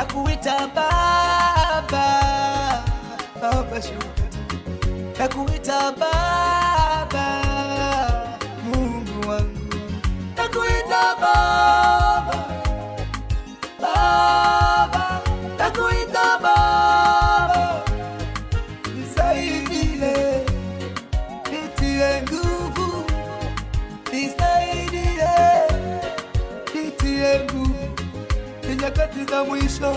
nakuita Baba, Baba shuka, nakuita Baba, Mungu wangu, nakuita Baba, Baba, nakuita Baba, nisaidie, nitie nguvu, nisaidie, nitie nguvu nyakati za mwisho.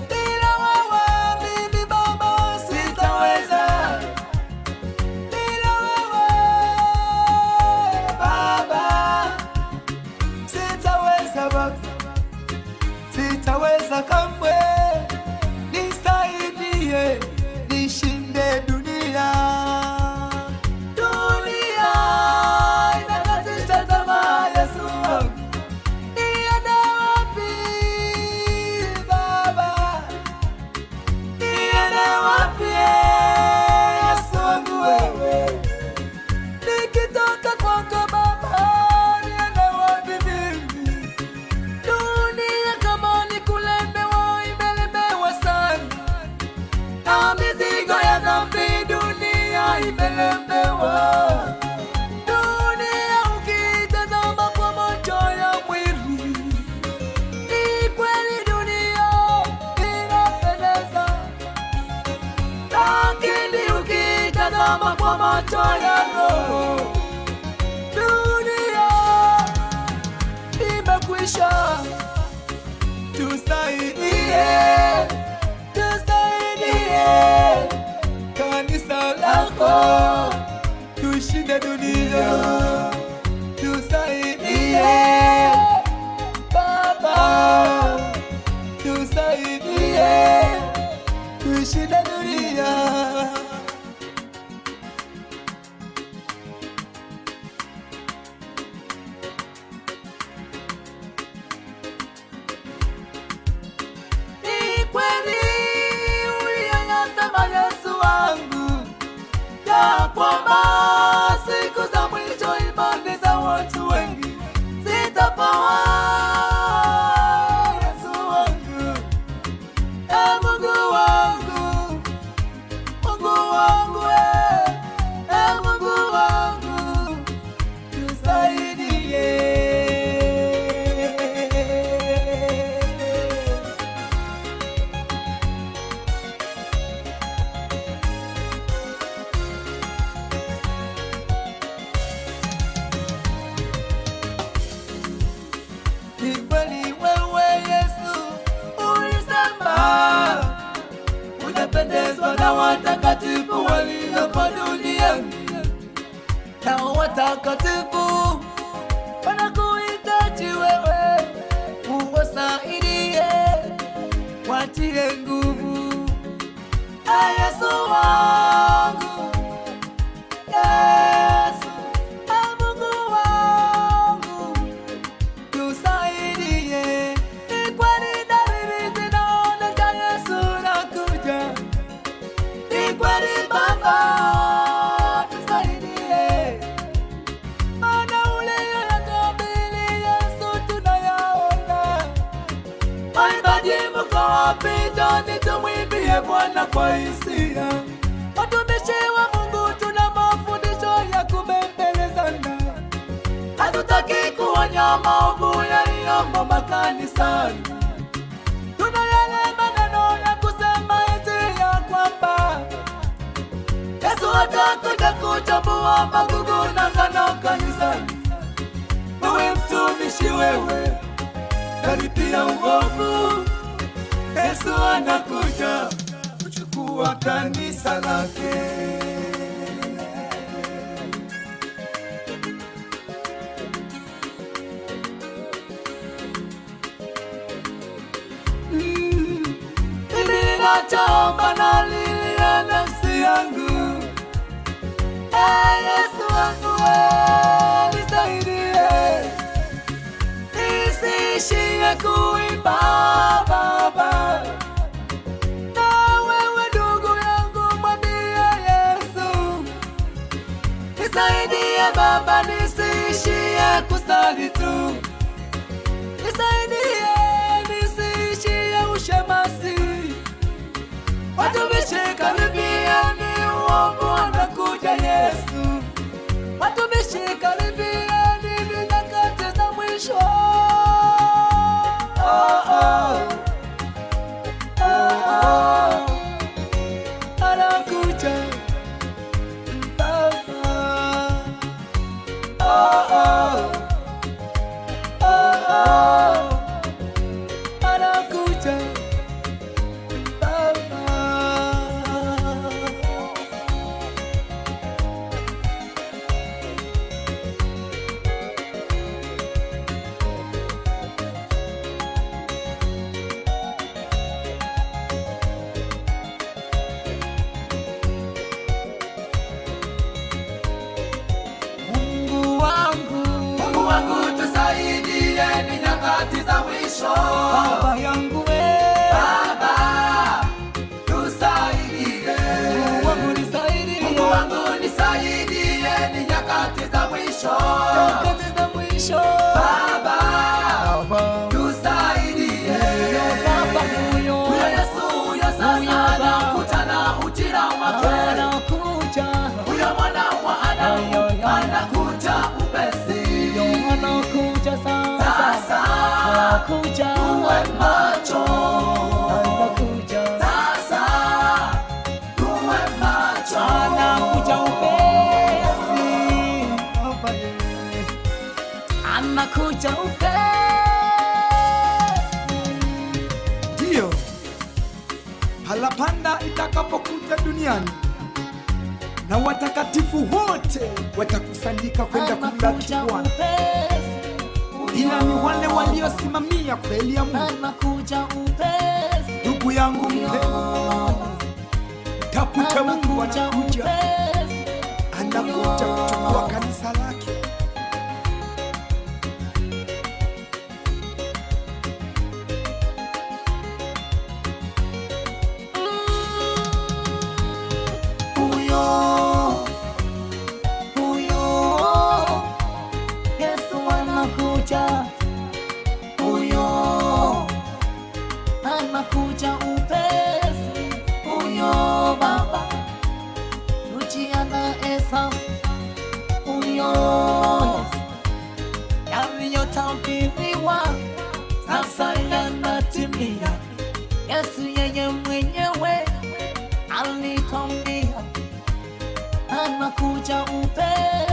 Bila wewe mimi Baba sitaweza, bila wewe Baba sitaweza, Baba sitaweza kamwe. Nisaidie nishinde dunia, dunia inakatisha tamaa. Yesu wangu, dunia ukitazama kwa macho ya mwili, ni kweli dunia inapendeza, lakini ukitazama kwa macho ya roho, dunia imekwisha. Tusaidie, tusaidie kanisa lako tushinde dunia, tusaidie Baba, tusaidie tushinde dunia. Ni kweli uliyosema Yesu wangu, ya kwamba siku za mwisho imani za watu wengi zitapoa. Yesu wangu, Mungu wangu, Mungu wangu, Mungu wangu, tusaidie. Ni kweli wewe Yesu ulisema unapendezwa na watakatifu waliopo duniani, na watakatifu wanakuhitaji wewe, uwasaidie, watie nguvu. Yesu wangu, Yesu, Mungu wangu, tusaidie. Ni kweli dalili zinaonyesha Yesu nakuja, ni kweli Baba, tusaidie. Maana uliyoyakabili Yesu tunayaona. Waimbaji mko wapi? Njoni tumwimbie Bwana kwa hisia. Watumishi wa Mungu tuna mafundisho ya kubembelezana, hatutaki kuonya maovu yaliyomo makanisani. Tuna yale maneno ya kusema eti ya kwamba Yesu atakuja kuchambua magugu na ngano kanisani. Wewe mtumishi, wewe karipia uovu, Yesu anakuja kuchukua kanisa lake. Ninachoomba nalilia nafsi yangu, Yesu wangu, nisaidie nisiishie kuimba Baba. Na wewe ndugu yangu mwambie Yesu, nisaidie Baba, nisiishie kusali tu, nisaidie nisiishie Watumishi karibieni, uovu anakuja Yesu. Watumishi karibieni, ni nyakati za mwisho. Anakuja Baba yangu Baba, tusaidie. Mungu wangu nisaidie. Mungu wangu nisaidie, ni nyakati za mwisho. Nyakati za mwisho. Baba, tusaidie. Baba huyo Yesu huyo sasa anakuja na ujira wake. Anakuja. Huyo mwana wa Adamu anakuja upesi. Anakuja sasa. Anakuja, uwe macho. Anakuja sasa, uwe macho. Anakuja upesi. Anakuja upesi. Ndio parapanda itakapokuja duniani na watakatifu wote watakusanyika kwenda kumlaki Bwana, ila ni wale waliosimamia kweli ya Mungu. Anakuja upesi. Ndugu yangu mpendwa, tafuta Mungu. Anakuja kuchukua kanisa lake. Anakuja upesi. Huyo Baba tujiandae sasa. Huyo yaliyotabiriwa sasa yanatimia. Yesu yeye mwenyewe alitwambia anakuja upesi.